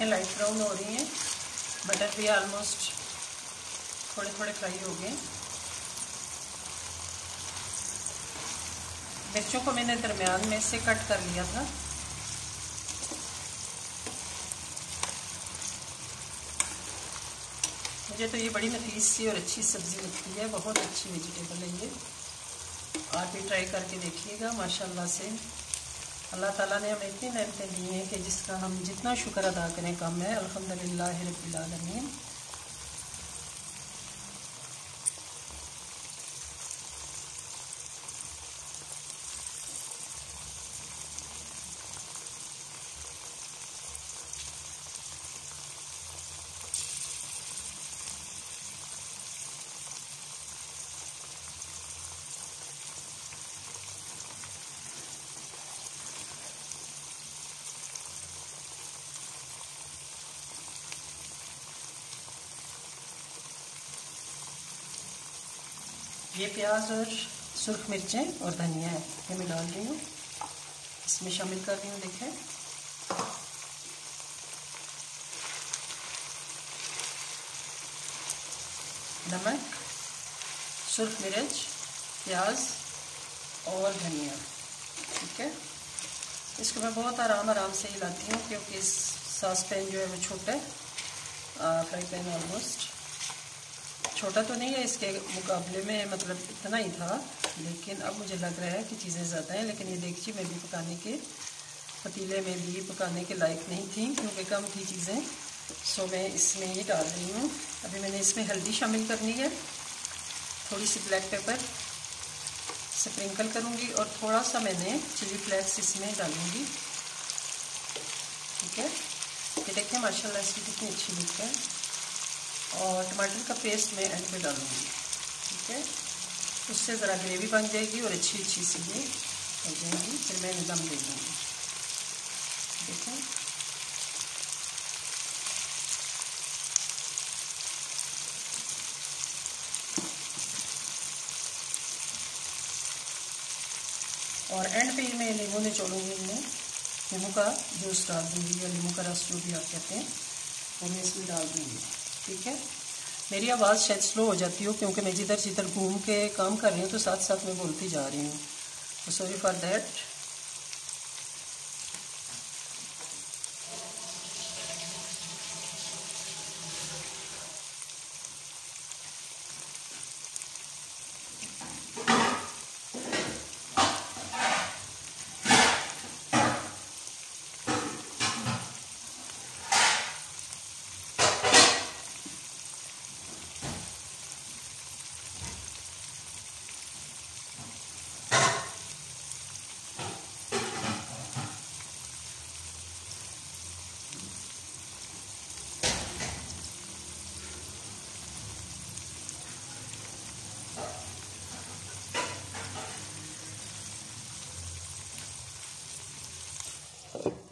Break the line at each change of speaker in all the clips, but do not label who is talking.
देखें light brown हो रही हैं, बटर भी ऑलमोस्ट थोड़े थोड़े फ्राई हो गए। मिर्चों को मैंने दरमियान में से कट कर लिया था। मुझे तो ये बड़ी नफीस सी और अच्छी सब्ज़ी लगती है, बहुत अच्छी वेजिटेबल है ये। आप भी ट्राई करके देखिएगा। माशाल्लाह से अल्लाह ताला ने हमें इतनी नेमतें दी हैं कि जिसका हम जितना शुक्र अदा करें कम है। अल्हम्दुलिल्लाह रब्बिल आलमीन। ये प्याज और सुर्ख मिर्चें और धनिया है, ये मैं डाल रही हूँ, इसमें शामिल कर रही हूँ। देखें नमक, सुर्ख मिर्च, प्याज और धनिया। ठीक है, इसको मैं बहुत आराम से हिलाती हूँ क्योंकि इस सॉस पैन जो है वो छोटा है, फ्राई पैन ऑलमोस्ट छोटा तो नहीं है इसके मुकाबले में, मतलब इतना ही था, लेकिन अब मुझे लग रहा है कि चीज़ें ज़्यादा हैं। लेकिन ये देखिए मैं भी पकाने के पतीले में भी पकाने के लायक नहीं थी क्योंकि कम थी चीज़ें, सो मैं इसमें ये डाल रही हूँ। अभी मैंने इसमें हल्दी शामिल करनी है, थोड़ी सी ब्लैक पेपर स्प्रिंकल करूँगी और थोड़ा सा मैंने चिली फ्लेक्स इसमें डालूँगी। ठीक है, ये देखें माशाल्लाह इसकी कितनी अच्छी लुक है। और टमाटर का पेस्ट मैं एंड में डालूँगी। ठीक है, उससे ज़रा ग्रेवी बन जाएगी और अच्छी सी ये हो जाएगी। फिर मैं दम दे दूँगी। देखें और एंड पे मैं नींबू निचोड़ूँगी, इनमें नींबू का जूस डाल दूँगी या नींबू का रस जो भी आप कहते हैं वो मैं इसमें डाल दूँगी। ठीक है, मेरी आवाज़ शायद स्लो हो जाती हो क्योंकि मैं जिधर जिधर घूम के काम कर रही हूँ तो साथ साथ में बोलती जा रही हूँ, तो सॉरी फॉर दैट।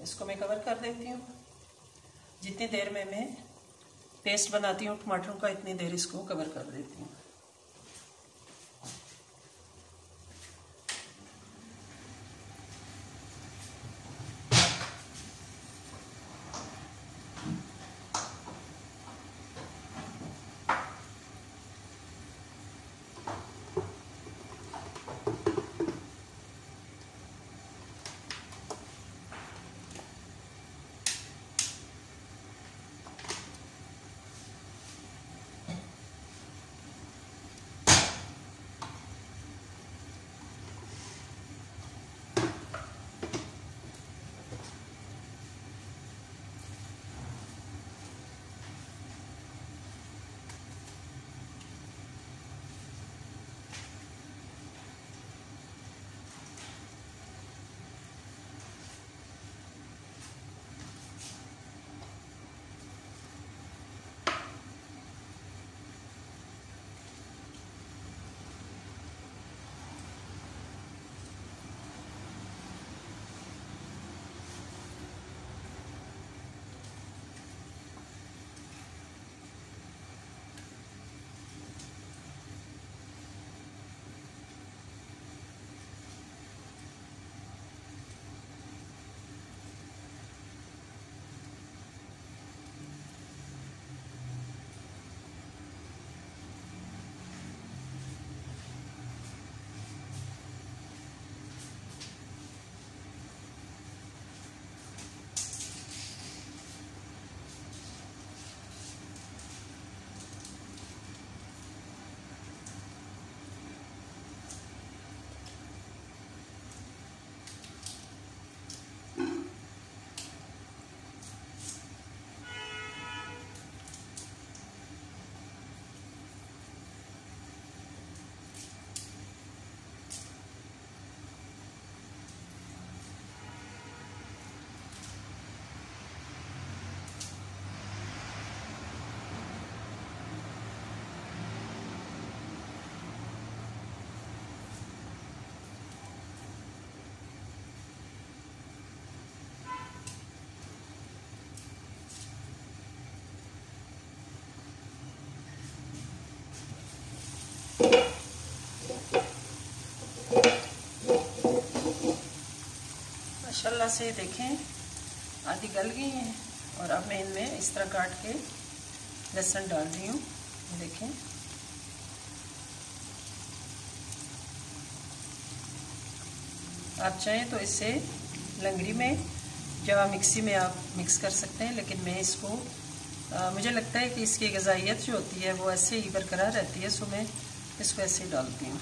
इसको मैं कवर कर देती हूँ। जितनी देर में मैं पेस्ट बनाती हूँ टमाटरों का, इतनी देर इसको कवर कर देती हूँ। माशाल्लाह से देखें आधी गल गई हैं। और अब मैं इनमें इस तरह काट के लहसुन डाल रही हूँ। देखें आप चाहें तो इसे लंगड़ी में या मिक्सी में आप मिक्स कर सकते हैं, लेकिन मैं इसको मुझे लगता है कि इसकी ग़िज़ाइयत जो होती है वो ऐसे ही बरकरार रहती है, सो मैं इसको ऐसे ही डालती हूँ।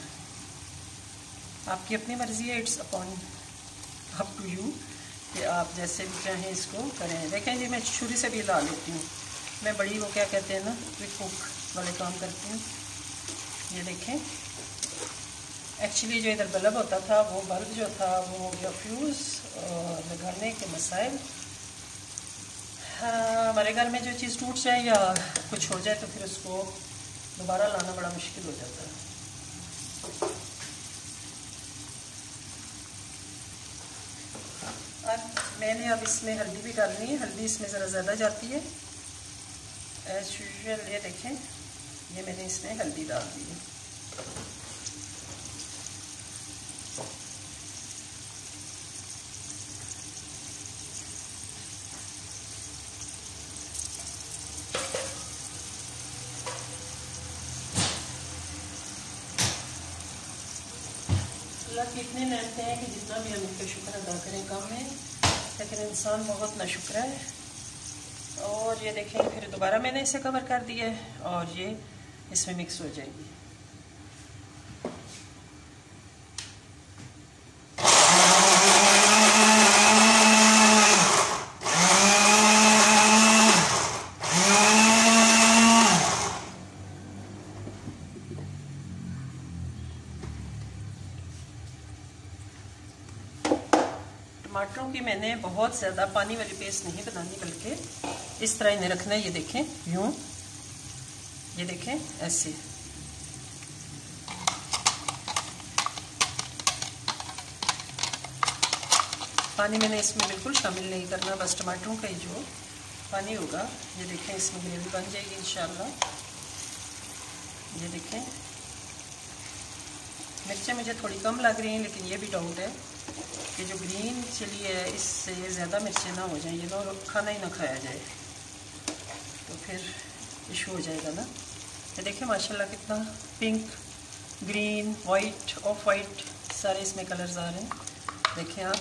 आपकी अपनी मर्ज़ी है, it's upon up to you कि आप जैसे भी चाहें इसको करें। देखें जी मैं छुरी से भी ला लेती हूँ, मैं बड़ी वो क्या कहते हैं ना क्विक कुक वाले काम करती हूँ। ये देखें एक्चुअली जो इधर बल्ब होता था वो बल्ब जो था वो हो गया फ्यूज़ और लगाने के मसाइल। हाँ, हमारे घर में जो चीज़ टूट जाए या कुछ हो जाए तो फिर उसको दोबारा लाना बड़ा मुश्किल हो जाता है। मैंने अब इसमें हल्दी भी डालनी है, हल्दी इसमें ज़रा ज़्यादा जाती है एज यूजुअल। ये देखें ये मैंने इसमें हल्दी डाल दी है। अल्लाह की इतने नेमतें हैं कि जितना भी हम इनका शुक्र अदा करें कम है, लेकिन इंसान बहुत नाशुक्र है। और ये देखें फिर दोबारा मैंने इसे कवर कर दिया है और ये इसमें मिक्स हो जाएगी। टमाटरों की मैंने बहुत ज़्यादा पानी वाली पेस्ट नहीं बनानी, बल्कि इस तरह इन्हें रखना है। ये देखें यूं, ये देखें ऐसे। पानी मैंने इसमें बिल्कुल शामिल नहीं करना, बस टमाटरों का ही जो पानी होगा ये देखें इसमें ग्रेवी बन जाएगी इंशाल्लाह। ये देखें मिर्चें मुझे थोड़ी कम लग रही हैं, लेकिन ये भी डाउट है कि जो ग्रीन चिली है इससे ज़्यादा मिर्चें ना हो जाएं, ये ना खाना ही ना खाया जाए तो फिर इशू हो जाएगा ना। ये देखें माशाल्लाह कितना pink, green, white, of white सारे इसमें कलर्स आ रहे हैं। देखें आप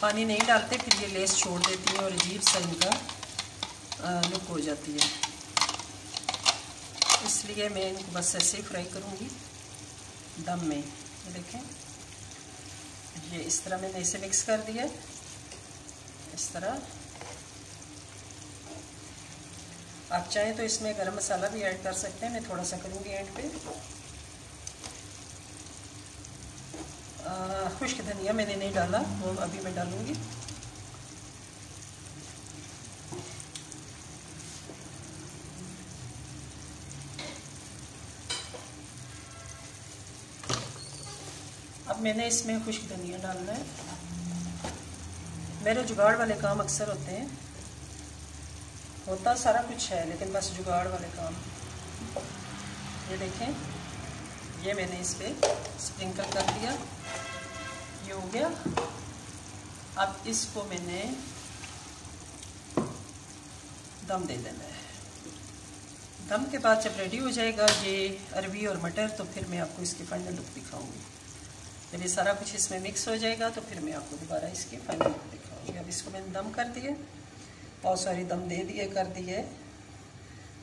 पानी नहीं डालते फिर ये लेस छोड़ देती है और अजीब सा इनका लुक हो जाती है, इसलिए मैं इनको बस ऐसे ही फ्राई करूँगी दम में। ये देखें ये इस तरह मैंने इसे मिक्स कर दिया इस तरह। आप चाहें तो इसमें गरम मसाला भी ऐड कर सकते हैं, मैं थोड़ा सा करूँगी एंड पे। खुश्क धनिया मैंने नहीं डाला, वो अभी मैं डालूँगी। अब मैंने इसमें खुश्क धनिया डालना है। मेरे जुगाड़ वाले काम अक्सर होते हैं, होता सारा कुछ है लेकिन बस जुगाड़ वाले काम। ये देखें ये मैंने इस पर स्प्रिंकल कर दिया, ये हो गया। अब इसको मैंने दम दे देना है। दम के बाद जब रेडी हो जाएगा ये अरबी और मटर, तो फिर मैं आपको इसकी फाइनल लुक दिखाऊंगी। जब ये सारा कुछ इसमें मिक्स हो जाएगा तो फिर मैं आपको दोबारा इसकी फाइनल लुक दिखाऊंगी। अब इसको मैंने दम कर दिए, बहुत सारी दम दे दिए कर दिए।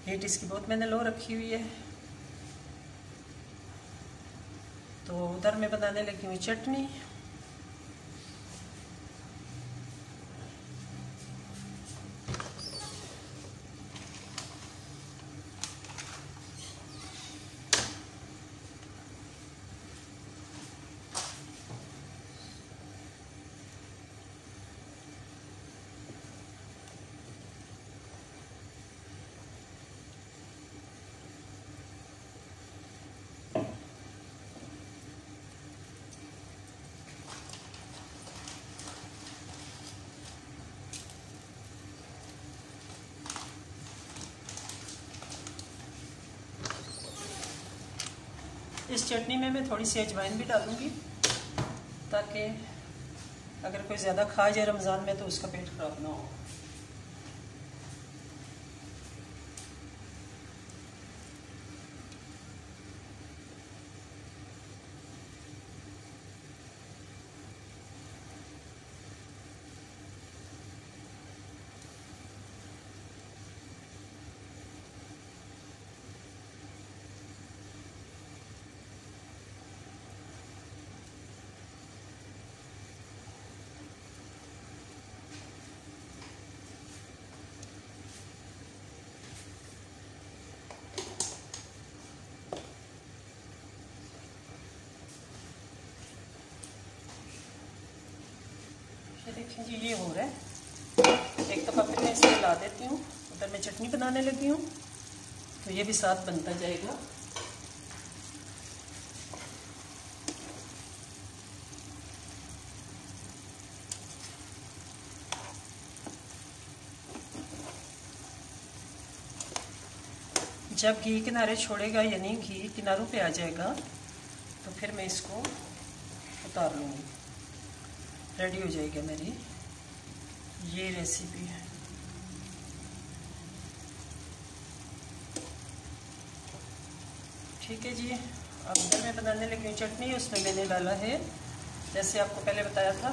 हीट इसकी बहुत मैंने लो रखी हुई है। तो उधर मैं बनाने लगी हुई चटनी। इस चटनी में मैं थोड़ी सी अजवाइन भी डालूंगी ताकि अगर कोई ज़्यादा खा जाए रमज़ान में तो उसका पेट खराब ना हो। देखिए जी ये हो रहा है। एक दफ़ा फिर मैं इसे ला देती हूँ, उधर मैं चटनी बनाने लगी हूँ तो ये भी साथ बनता जाएगा। जब घी किनारे छोड़ेगा यानी घी किनारों पे आ जाएगा तो फिर मैं इसको उतार लूँगी। रेडी हो जाएगी मेरी ये रेसिपी है। ठीक है जी, अब इधर मैं बनाने लगी हूँ चटनी। उसमें मैंने डाला है, जैसे आपको पहले बताया था,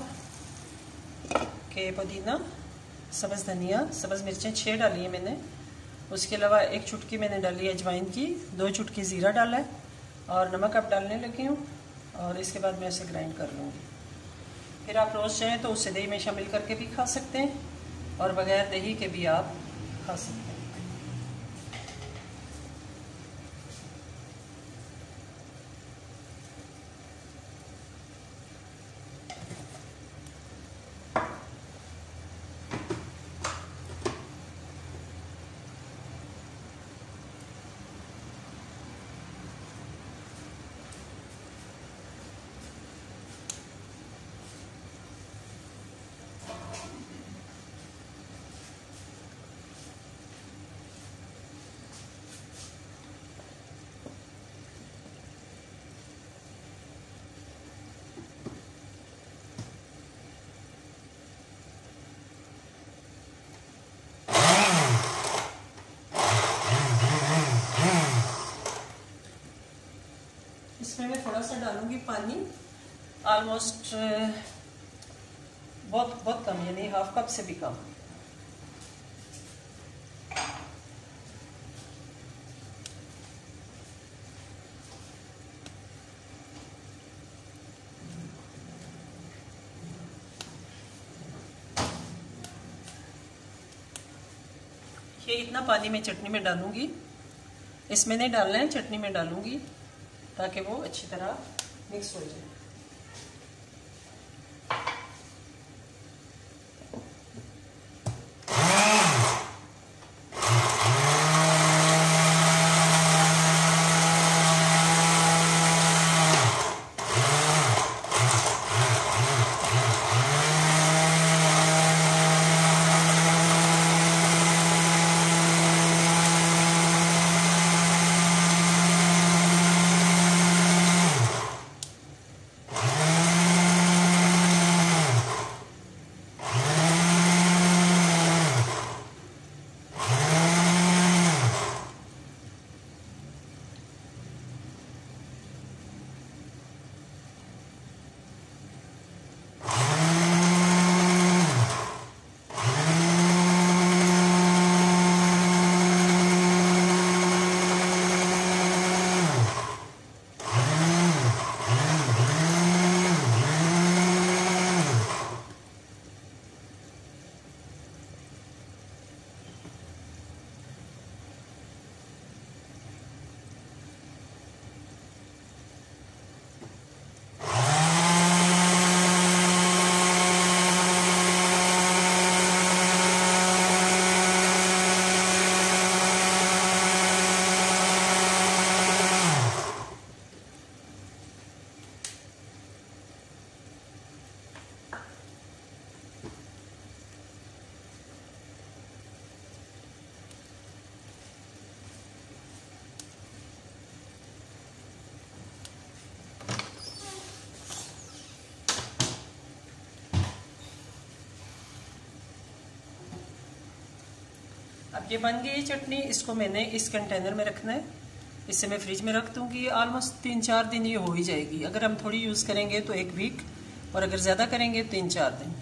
कि पुदीना, सब्ज़ धनिया, सब्ज़ मिर्चें 6 डाली है मैंने। उसके अलावा 1 चुटकी मैंने डाली है अजवाइन की, 2 चुटकी ज़ीरा डाला है और नमक अब डालने लगी हूँ। और इसके बाद मैं उसे ग्राइंड कर लूँगी। फिर आप रोज़ चाहें तो उससे दही में शामिल करके भी खा सकते हैं और बग़ैर दही के भी आप खा सकते हैं। इसमें मैं थोड़ा सा डालूंगी पानी, ऑलमोस्ट बहुत कम, यानी हाफ कप से भी कम। ये इतना पानी मैं चटनी में डालूंगी, इसमें नहीं डालना है, चटनी में डालूंगी ताकि वो अच्छी तरह मिक्स हो जाए। ये बन गई चटनी। इसको मैंने इस कंटेनर में रखना है, इसे मैं फ्रिज में रख दूँगी। ऑलमोस्ट 3-4 दिन ये हो ही जाएगी। अगर हम थोड़ी यूज़ करेंगे तो 1 वीक, और अगर ज़्यादा करेंगे 3-4 दिन।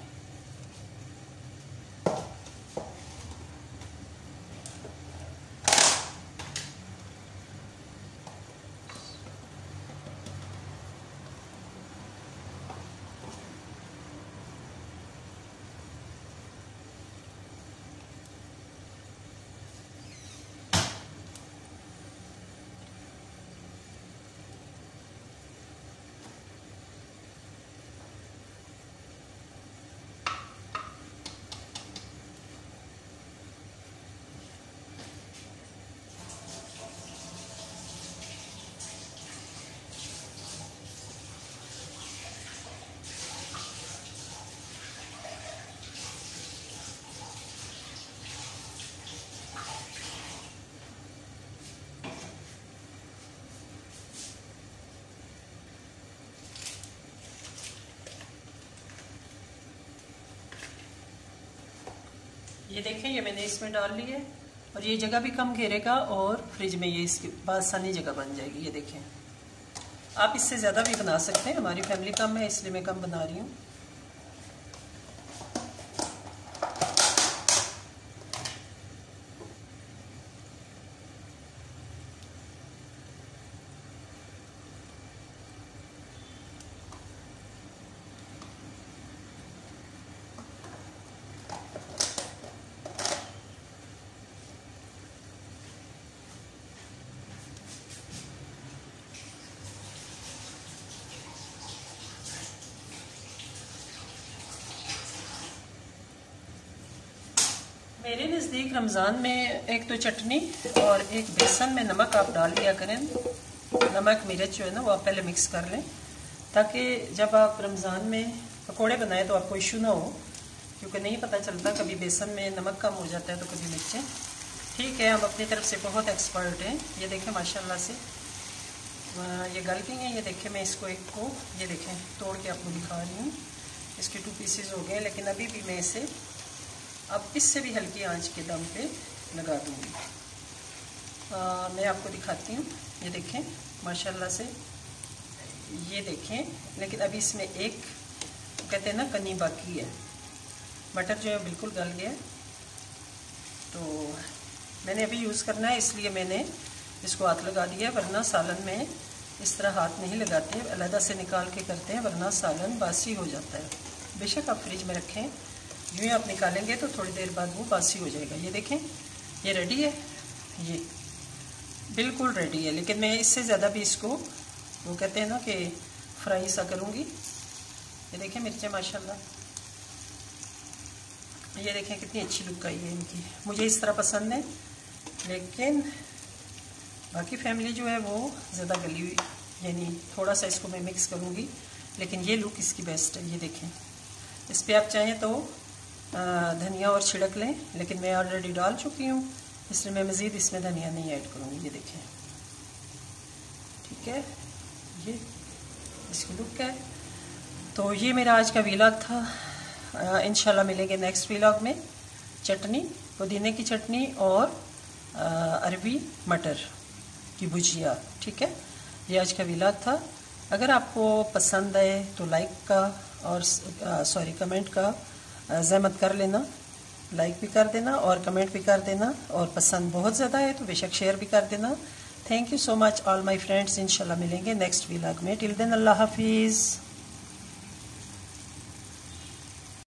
ये देखें, ये मैंने इसमें डाल ली है और ये जगह भी कम घेरेगा और फ्रिज में ये इसकी आसानी जगह बन जाएगी। ये देखें, आप इससे ज़्यादा भी बना सकते हैं। हमारी फैमिली कम है इसलिए मैं कम बना रही हूँ। मेरे नज़दीक रमज़ान में एक तो चटनी और एक बेसन में नमक आप डाल दिया करें। नमक मिर्च जो है ना वो आप पहले मिक्स कर लें, ताकि जब आप रमज़ान में पकोड़े बनाएं तो आपको इशू ना हो, क्योंकि नहीं पता चलता, कभी बेसन में नमक कम हो जाता है तो कभी मिर्चें। ठीक है, हम अपनी तरफ से बहुत एक्सपर्ट हैं। ये देखें माशाल्लाह से ये गल गई हैं। ये देखें, मैं इसको एक को ये देखें तोड़ के आपको दिखा रही हूँ। इसके 2 पीसेस हो गए, लेकिन अभी भी मैं इसे अब इससे भी हल्की आंच के दम पे लगा दूँगी। मैं आपको दिखाती हूँ। ये देखें माशाल्लाह से, ये देखें, लेकिन अभी इसमें एक कहते हैं ना कनी बाकी है। मटर जो है बिल्कुल गल गया। तो मैंने अभी यूज़ करना है इसलिए मैंने इसको हाथ लगा दिया, वरना सालन में इस तरह हाथ नहीं लगाते, अलग से निकाल के करते हैं, वरना सालन बासी हो जाता है। बेशक आप फ्रिज में रखें, यूँ ही आप निकालेंगे तो थोड़ी देर बाद वो बासी हो जाएगा। ये देखें, ये रेडी है, ये बिल्कुल रेडी है। लेकिन मैं इससे ज़्यादा भी इसको वो कहते हैं ना कि फ्राई सा करूँगी। ये देखें मिर्चें माशाल्लाह, ये देखें कितनी अच्छी लुक आई है इनकी। मुझे इस तरह पसंद है, लेकिन बाकी फैमिली जो है वो ज़्यादा गली हुई, यानी थोड़ा सा इसको मैं मिक्स करूँगी, लेकिन ये लुक इसकी बेस्ट है। ये देखें, इस पर आप चाहें तो धनिया और छिड़क लें, लेकिन मैं ऑलरेडी डाल चुकी हूँ इसलिए मैं मज़ीद इसमें धनिया नहीं ऐड करूँगी। ये देखें, ठीक है, ये इसकी लुक है। तो ये मेरा आज का व्लॉग था। इंशाल्लाह मिलेंगे नेक्स्ट व्लॉग में। चटनी, पुदीने की चटनी और अरबी मटर की भुजिया। ठीक है, ये आज का व्लॉग था। अगर आपको पसंद आए तो लाइक का और कमेंट का ज़हमत कर लेना, लाइक भी कर देना और कमेंट भी कर देना, और पसंद बहुत ज़्यादा है तो बेशक शेयर भी कर देना। Thank you so much all my friends. इंशाल्लाह मिलेंगे नेक्स्ट व्लॉग में। टिल देन अल्लाह हाफिज़।